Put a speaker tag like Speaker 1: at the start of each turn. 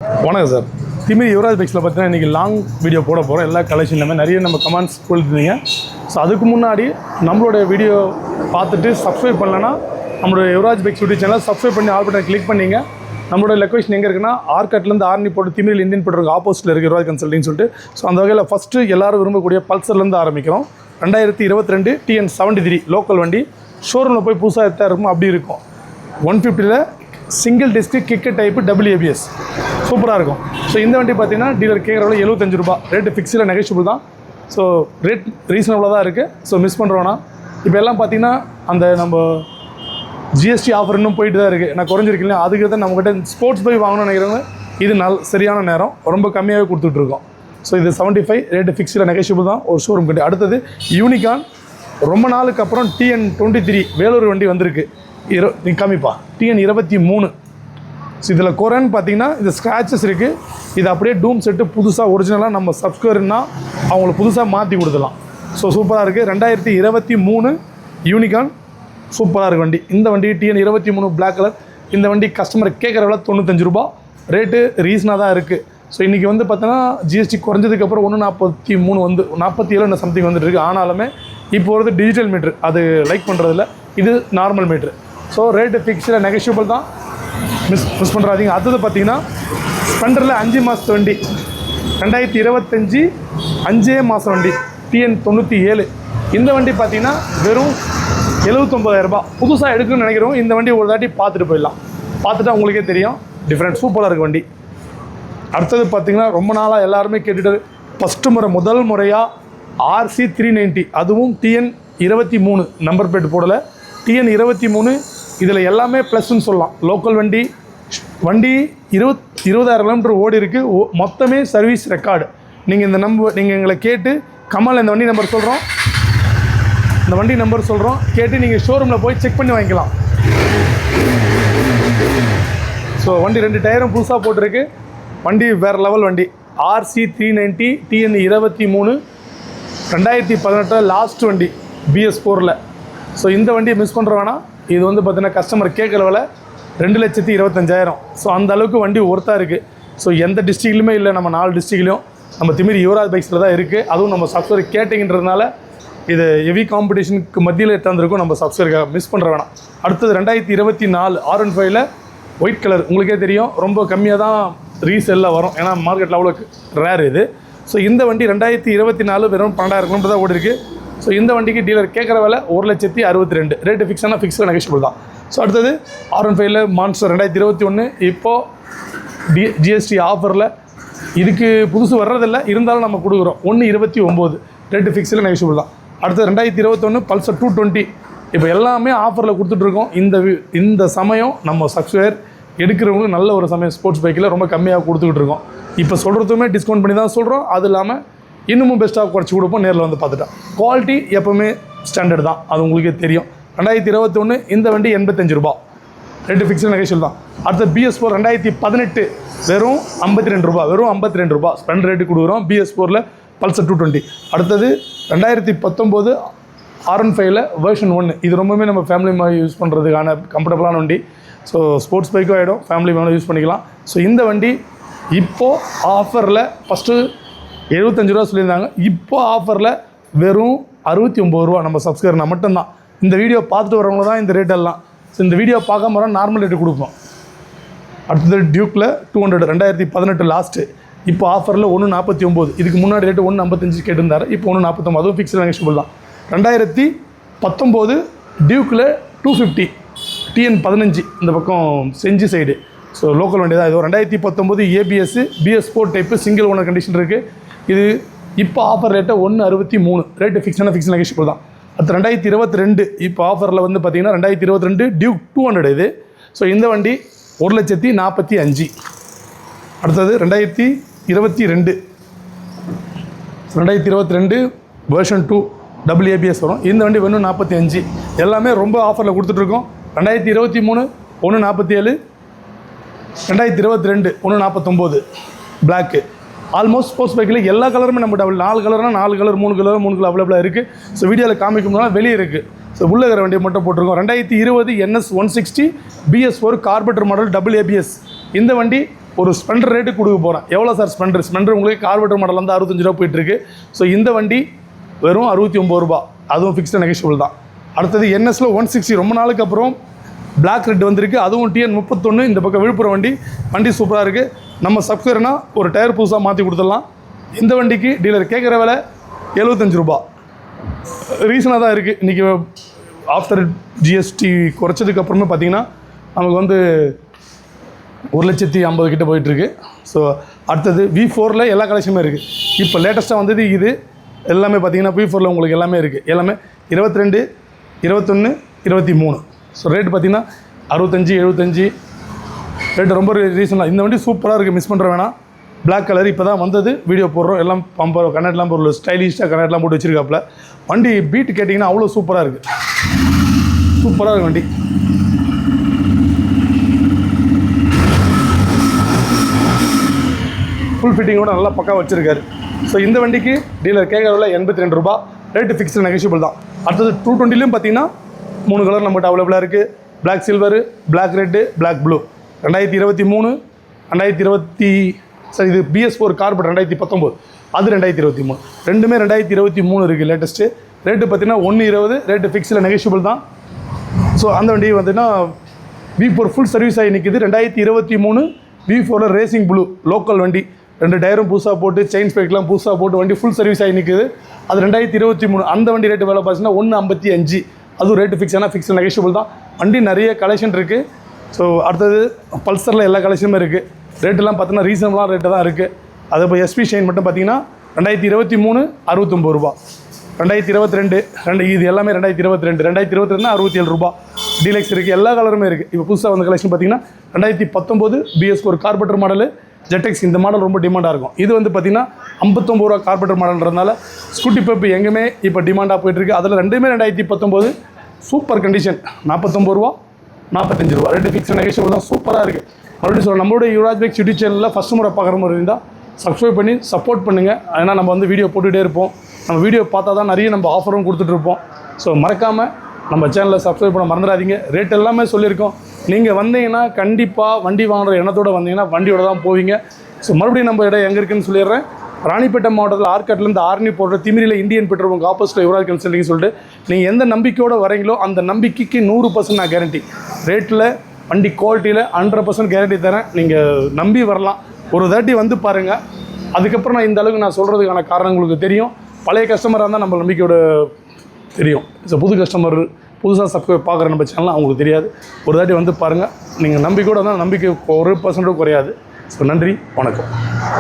Speaker 1: வணக்கம் சார். திமிரி யுவராஜ் பைக்ஸில் பார்த்தீங்கன்னா இன்றைக்கி லாங் வீடியோ போட போகிறோம். எல்லா கலெக்ஷன் இல்லாமல் நிறைய நம்ம கமெண்ட்ஸ் கொடுத்துருந்தீங்க. ஸோ அதுக்கு முன்னாடி நம்மளோட வீடியோ பார்த்துட்டு சப்ஸ்கிரைப் பண்ணலன்னா நம்மளோட Yuvaraj bikes YouTube channel subscribe பண்ணி ஆல் பட்டன் கிளிக் பண்ணிங்க. நம்மளோட லொக்கேஷன் எங்கே இருக்குன்னா ஆர்காட்லேருந்து ஆர்னி போட்டு திமிரில் இந்தியன் பெட்ரோல் ஆப்போசிட்டில் இருக்குது யுவராஜ் கன்சல்ட்டின்னு சொல்லிட்டு. ஸோ அந்த வகையில் ஃபஸ்ட்டு எல்லோரும் விரும்பக்கூடிய பல்சர்லேருந்து ஆரம்பிக்கிறோம். 2022 TN73 லோக்கல் வண்டி ஷோரூமில் போய் புதுசாக எடுத்தா இருக்கும் அப்படி இருக்கும். 150ல் single disc kick type ABS சூப்பராக இருக்கும். ஸோ இந்த வண்டி பார்த்தீங்கன்னா டீலர் கேட்குறவங்க 75 ரூபா ரேட்டு ஃபிக்ஸில் நெகோஷியபிள் தான். ஸோ ரேட் ரீசனபிளாக தான் இருக்குது. ஸோ மிஸ் பண்ணுறோன்னா இப்போ எல்லாம் பார்த்தீங்கன்னா அந்த நம்ம ஜிஎஸ்டி ஆஃபர் இன்னும் போயிட்டு தான் இருக்குது. நான் குறைஞ்சிருக்கு இல்லையா, அதுக்கு தான் நம்மக்கிட்ட ஸ்போர்ட்ஸ் பைக் வாங்கணும்னு நினைக்கிறவங்க இது சரியான நேரம், ரொம்ப கம்மியாகவே கொடுத்துட்ருக்கோம். ஸோ இது 75 ரேட்டு ஃபிக்ஸில் நெகோஷியபிள் தான் ஒரு ஷோரூம் கட்டி. அடுத்தது யூனிகான் ரொம்ப நாளுக்கு அப்புறம் TN23 வேலூர் வண்டி வந்திருக்கு. நீ காமிப்பா TN23. ஸோ இதில் குறைன்னு பார்த்தீங்கன்னா இந்த ஸ்க்ராச்சஸ் இருக்குது. இது அப்படியே டூம் செட்டு புதுசாக ஒரிஜினலாக நம்ம சப்ஸ்கிரைபர்னா அவங்களுக்கு புதுசாக மாற்றி கொடுத்துடலாம். ஸோ சூப்பராக இருக்குது. 2023 யூனிகான் சூப்பராக இருக்குது வண்டி. இந்த வண்டி TN23 பிளாக் கலர். இந்த வண்டி கஸ்டமர் கேட்குற விலை 95 ரூபா ரேட்டு ரீசனாக தான் இருக்குது. ஸோ இன்றைக்கி வந்து பார்த்தோன்னா ஜிஎஸ்டி குறைஞ்சதுக்கப்புறம் 143 வந்து 47 சம்திங் வந்துட்டு இருக்குது. ஆனாலுமே இப்போ வருது டிஜிட்டல் மீட்ரு, அது லைக் பண்ணுறதில்ல, இது நார்மல் மீட்ரு. ஸோ ரேட்டு ஃபிக்ஸில் நெகோஷியபிள் தான், மிஸ் பண்ணுறாதீங்க. அடுத்தது பார்த்தீங்கன்னா ஸ்பெண்டரில் 5 மாதத்து வண்டி 2025 5 மாதம் வண்டி TN97. இந்த வண்டி பார்த்தீங்கன்னா வெறும் 79,000 ரூபா. புதுசாக எடுக்கணும்னு நினைக்கிறோம். இந்த வண்டி ஒரு தாட்டி பார்த்துட்டு போயிடலாம். பார்த்துட்டா உங்களுக்கே தெரியும் டிஃப்ரெண்ட். சூப்பராக இருக்குது வண்டி. அடுத்தது பார்த்தீங்கன்னா ரொம்ப நாளாக எல்லாருமே கேட்டுட்டு ஃபஸ்ட்டு முதல் முறையாக RC 390, அதுவும் TN23 நம்பர் பிளேட் போடலை, TN23. இதில் எல்லாமே ப்ளஸ்ன்னு சொல்லலாம். லோக்கல் வண்டி 20,000 கிலோமீட்டர் ஓடி இருக்குது. மொத்தமே சர்வீஸ் ரெக்கார்டு. நீங்கள் எங்களை கேட்டு கமல் இந்த வண்டி நம்பர் சொல்கிறோம் கேட்டு நீங்கள் ஷோரூமில் போய் செக் பண்ணி வாங்கிக்கலாம். ஸோ வண்டி 2 டயரும் புதுசாக போட்டிருக்கு. வண்டி வேறு லெவல் வண்டி. RC 390 TN23 2018 லாஸ்ட் வண்டி BS4ல். ஸோ இந்த வண்டியை மிஸ் பண்ணுற வேணாம். இது வந்து பார்த்தீங்கன்னா கஸ்டமர் கேட்குற விலை 2,25,000. ஸோ அந்த அளவுக்கு வண்டி ஒர்த்தாக இருக்குது. ஸோ எந்த டிஸ்ட்ரிக்ட்லையுமே இல்லை, நம்ம 4 டிஸ்ட்ரிக்ட்லையும் நம்ம திமிரி யுவராஜ் பைக்ஸில் தான் இருக்குது. அதுவும் நம்ம சப்ஸ்கிரைபர் கேட்டிங்கன்றதுனால இது ஹெவி காம்படிஷனுக்கு மத்தியில் எடுத்துருக்கோம். நம்ம சப்ஸ்கிரைபர் மிஸ் பண்ணுற வேணாம். அடுத்தது 2024 R15ல் ஒயிட் கலர். உங்களுக்கே தெரியும் ரொம்ப கம்மியாக தான் ரீசெல்லில் வரும், ஏன்னா மார்க்கெட்டில் அவ்வளோ ரேர் இது. ஸோ இந்த வண்டி 2024 வெறும் 12,000 கிலோமீட்டர் தான் ஓடி இருக்குது. ஸோ இந்த வண்டிக்கு டீலர் கேட்குற விலை 1,62,000 ரேட்டு ஃபிக்ஸான ஃபிக்ஸில் நெகோஷியபிள் தான். ஸோ அடுத்தது R15ல் மான்ஸ்டர் 2021 இப்போது ஜிஎஸ்டி ஆஃபரில் இதுக்கு புதுசு வர்றதில்லை, இருந்தாலும் நம்ம கொடுக்குறோம் 1,29,000 ரேட்டு ஃபிக்ஸில் நெகோஷியபிள் தான். அடுத்தது 2021 பல்சர் 220 இப்போ எல்லாமே ஆஃபரில் கொடுத்துட்ருக்கோம். இந்த சமயம் நம்ம சப்ஸ்கிரைபர் எடுக்கிறவங்களுக்கு நல்ல ஒரு சமயம். ஸ்போர்ட்ஸ் பைக்கில் ரொம்ப கம்மியாக கொடுத்துக்கிட்டு இருக்கோம். இப்போ சொல்கிறதுமே டிஸ்கவுண்ட் பண்ணி தான் சொல்கிறோம். அது இல்லாமல் இன்னமும் பெஸ்ட்டாக குறைச்சி கொடுப்போம். நேரில் வந்து பார்த்துட்டா குவாலிட்டி எப்போவுமே ஸ்டாண்டர்ட் தான், அது உங்களுக்கே தெரியும். 2021 இந்த வண்டி 85 ரூபா ரேட்டு ஃபிக்ஸட் நெகோஷியபிள் தான். அடுத்த BS4 2018 வெறும் 52 ரூபா, வெறும் 52 ரூபா ஸ்பெண்ட் ரேட்டு கொடுக்குறோம் BS4ல் பல்சர் 220. அடுத்தது 2019 R15ல் வெர்ஷன் 1. இது ரொம்பவே நம்ம ஃபேமிலி மாதிரி யூஸ் பண்ணுறதுக்கான கம்ஃபர்டபுளான வண்டி. ஸோ ஸ்போர்ட்ஸ் பைக்கும் ஆகிடும், ஃபேமிலி மேலே யூஸ் பண்ணிக்கலாம். ஸோ இந்த வண்டி இப்போது ஆஃபரில் ஃபஸ்ட்டு 75 ரூபா சொல்லியிருந்தாங்க. இப்போ ஆஃபரில் வெறும் 69 ரூபா. நம்ம சப்ஸ்கிரைபர்னா மட்டும்தான். இந்த வீடியோ பார்த்துட்டு வரவங்க தான் இந்த ரேட்டெல்லாம். ஸோ இந்த வீடியோ பார்க்காம வர நார்மல் ரேட்டு கொடுப்போம். அடுத்தது டியூக்கில் 200 2018 லாஸ்ட்டு. இப்போ ஆஃபரில் 1,49. இதுக்கு முன்னாடி ரேட்டு 1,55 கேட்டிருந்தார். இப்போ 1,49, அதுவும் ஃபிக்ஸ்டு நெகோஷியபிள் தான். 2019 டியூக்கில் 250 TN15 இந்த பக்கம் செஞ்சி சைடு. ஸோ லோக்கல் வண்டி தான். இது 2019 ABS BS4 type single owner condition இருக்குது. இது இப்போ ஆஃபர் ரேட்டை 1,63 ரேட்டு ஃபிக்ஸான ஃபிக்ஸ் நெகோஷியபிள் தான். அடுத்து 2022 இப்போ ஆஃபரில் வந்து பார்த்தீங்கன்னா 2022 டியூக் 200 இது. ஸோ இந்த வண்டி 1,45,000. அடுத்தது 2022 வெர்ஷன் 2 ABS வரும். இந்த வண்டி 1,45. எல்லாமே ரொம்ப ஆஃபரில் கொடுத்துட்ருக்கோம். 2023 1,47, 2022 1,49 பிளாக்கு. ஆல்மோஸ்ட் ஸ்போர்ட்ஸ் பைக்கில் எல்லா கலருமே நம்ம 4 கலர்னால் 4 கலர் 3 கலர் அவைலபிளாக இருக்குது. ஸோ வீடியோவில் காமிக்கணும்னா வெளியே இருக்குது. ஸோ உள்ளே இருக்கிற வண்டியை மட்டும் போட்டிருக்கோம். 2020 NS 160 BS4 கார்பெட்டர் மாடல் ABS. இந்த வண்டி ஒரு ஸ்ப்ளெண்டர் ரேட்டு கொடுக்க போகிறேன். எவ்வளோ சார் ஸ்ப்ளெண்டர் உங்களுக்கு கார்பரேட்டர் மாடல் வந்து 65 ரூபா போயிட்டுருக்கு. ஸோ இந்த வண்டி வெறும் 69 ரூபா, அதுவும் ஃபிக்ஸ்டு நெகோஷியபிள் தான். அடுத்தது என்எஸ்ல 160 ரொம்ப நாளுக்கு அப்புறம் பிளாக் ரெட் வந்திருக்கு, அதுவும் டிஎன் 31. இந்த பக்கம் விழுப்புரம் வண்டி சூப்பராக இருக்குது. நம்ம சப்ஸ்கிரைபர்னா ஒரு டயர் புதுசாக மாற்றி கொடுத்துடலாம். இந்த வண்டிக்கு டீலர் கேட்குற விலை 75 ரூபா, ரீசனாக தான் இருக்குது. இன்றைக்கி ஆஃப்டர் ஜிஎஸ்டி குறைச்சதுக்கு அப்புறமே பார்த்திங்கன்னா நமக்கு வந்து 1,50,000 கிட்ட போயிட்டுருக்கு. ஸோ அடுத்தது V4ல் எல்லா கலெக்ஷனுமே இருக்குது. இப்போ லேட்டஸ்ட்டாக வந்தது இது எல்லாமே பார்த்திங்கன்னா V4ல் உங்களுக்கு எல்லாமே இருக்குது. எல்லாமே 22, 21, 23. ஸோ ரேட்டு பார்த்திங்கன்னா 65, 75 ரேட்டு ரொம்ப ரீசனாக. இந்த வண்டி சூப்பராக இருக்குது, மிஸ் பண்ணுற வேணாம். பிளாக் கலர் இப்போ தான் வந்தது, வீடியோ போடுறோம். எல்லாம் பம்பர் கண்ணாடிலாம் ஒரு ஸ்டைலிஷாக கண்ணாடிலாம் போட்டு வச்சுருக்காப்புல. வண்டி பீட்டு கேட்டிங்கன்னா அவ்வளோ சூப்பராக இருக்குது, சூப்பராக இருக்குது வண்டி. ஃபுல் ஃபிட்டிங்கோட நல்லா பக்கா வச்சுருக்காரு. ஸோ இந்த வண்டிக்கு டீலர் கேட்குறதுல 82 ரூபா, ரேட்டு ஃபிக்ஸ்டு நெகோஷியபிள் தான். அடுத்தது 220லையும் பார்த்தீங்கன்னா 3 கலர் நம்மகிட்ட அவைலபிளாக இருக்குது. Black silver, black red, black blue. 2023, 2020 sir இது BS4 கார்பெட் 2019, அது 2023. ரெண்டுமே 2023 இருக்குது லேட்டஸ்ட்டு. ரேட்டு பார்த்தீங்கன்னா 120, ரேட்டு ஃபிக்ஸில் நெகோஷியபிள் தான். ஸோ அந்த வண்டி பார்த்தீங்கன்னா V4 ஃபுல் சர்வீஸ் ஆகி நிற்கிது. 2023 V4ல் ரேசிங் ப்ளூ லோக்கல் வண்டி, 2 டயரும் புதுசாக போட்டு செயின் ஸ்பெக்லாம் புதுசாக போட்டு வண்டி ஃபுல் சர்வீஸ் ஆகி நிற்குது. அது 2023. அந்த வண்டி ரேட்டு வேலை பார்த்தீங்கன்னா 155, அதுவும் ரேட்டு ஃபிக்ஸ் ஆனால் ஃபிக்ஸ் நெகோஷியபிள் தான். வண்டி நிறைய கலெக்ஷன் இருக்குது. ஸோ அடுத்தது பல்சரில் எல்லா கலெக்ஷனுமே இருக்குது. ரேட்டெல்லாம் பார்த்தீங்கன்னா ரீசனபிளான ரேட்டு தான் இருக்குது. அது இப்போ SP ஷைன் மட்டும் பார்த்தீங்கன்னா 2023 69 ரூபா, 2022 இது எல்லாமே 2022, 2022 67 ரூபா. டீலக்ஸ் இருக்குது, எல்லா கலருமே இருக்குது. இப்போ புதுசாக வந்த கலெக்ஷன் பார்த்தீங்கன்னா 2019 BS4 கார்பெட்டர் மாடலு ஜெட்டெக்ஸ். இந்த மாடல் ரொம்ப டிமாண்டாக இருக்கும். இது வந்து பார்த்திங்கன்னா 59 ரூபா கார்பெட்டர் மாடல்ன்றதுனால ஸ்கூட்டி பப்பு எங்கேயுமே இப்போ டிமாண்டாக போயிட்டுருக்கு. அதில் ரெண்டுமே 2019 சூப்பர் கண்டிஷன், 49 ரூபா, 45 ரூபா. ரேட்டு ஃபிக்ஸ் நெகோஷியபிள் தான், சூப்பராக இருக்குது. மறுபடியும் சொல்ல நம்மளோட யுவராஜ் பைக்ஸ் யூடியூப் சேனலில் ஃபஸ்ட் முறை பார்க்குற மாதிரி இருந்தால் சப்ஸ்கிரைப் பண்ணி சப்போர்ட் பண்ணுங்கள். ஏன்னா நம்ம வந்து வீடியோ போட்டுகிட்டே இருப்போம். நம்ம வீடியோ பார்த்தா தான் நிறைய நம்ம ஆஃபரும் கொடுத்துட்ருப்போம். ஸோ மறக்காமல் நம்ம சேனலை சப்ஸ்கிரைப் பண்ண மறந்துடாதீங்க. ரேட் எல்லாமே சொல்லியிருக்கோம். நீங்கள் வந்தீங்கன்னா கண்டிப்பாக வண்டி வாங்குற எண்ணத்தோடு வந்தீங்கன்னா வண்டியோட தான் போவீங்க. ஸோ மறுபடியும் நம்ம இடம் எங்கே இருக்குதுன்னு சொல்லிடுறேன். ராணிப்பேட்டை மாவட்டத்தில் ஆர்காட்லேருந்து ஆர்னி போடுற திமிரியில் இந்தியன் பெட்ரோல் பங்க் ஆப்போசிட்டில் யுவராஜ் கன்சல்டிங் சொல்லிட்டு நீங்கள் எந்த நம்பிக்கையோடு வரீங்களோ அந்த நம்பிக்கைக்கு 100% நான் கேரண்டி. ரேட்டில் வண்டி குவாலிட்டியில் 100% கேரண்டி தரேன். நீங்கள் நம்பி வரலாம். ஒரு தாட்டி வந்து பாருங்கள். அதுக்கப்புறம் நான் இந்த அளவுக்கு நான் சொல்கிறதுக்கான காரணம் உங்களுக்கு தெரியும். பழைய கஸ்டமராக இருந்தால் நம்ம நம்பிக்கையோட தெரியும். ஸோ புது கஸ்டமர் புதுசாக சப்ஸ்கிரைப் பார்க்குற நம்ம சேனல் அவங்களுக்கு தெரியாது. ஒரு தாட்டி வந்து பாருங்கள். நீங்கள் நம்பிக்கையோட தான், நம்பிக்கை 1% குறையாது. ஸோ நன்றி, வணக்கம்.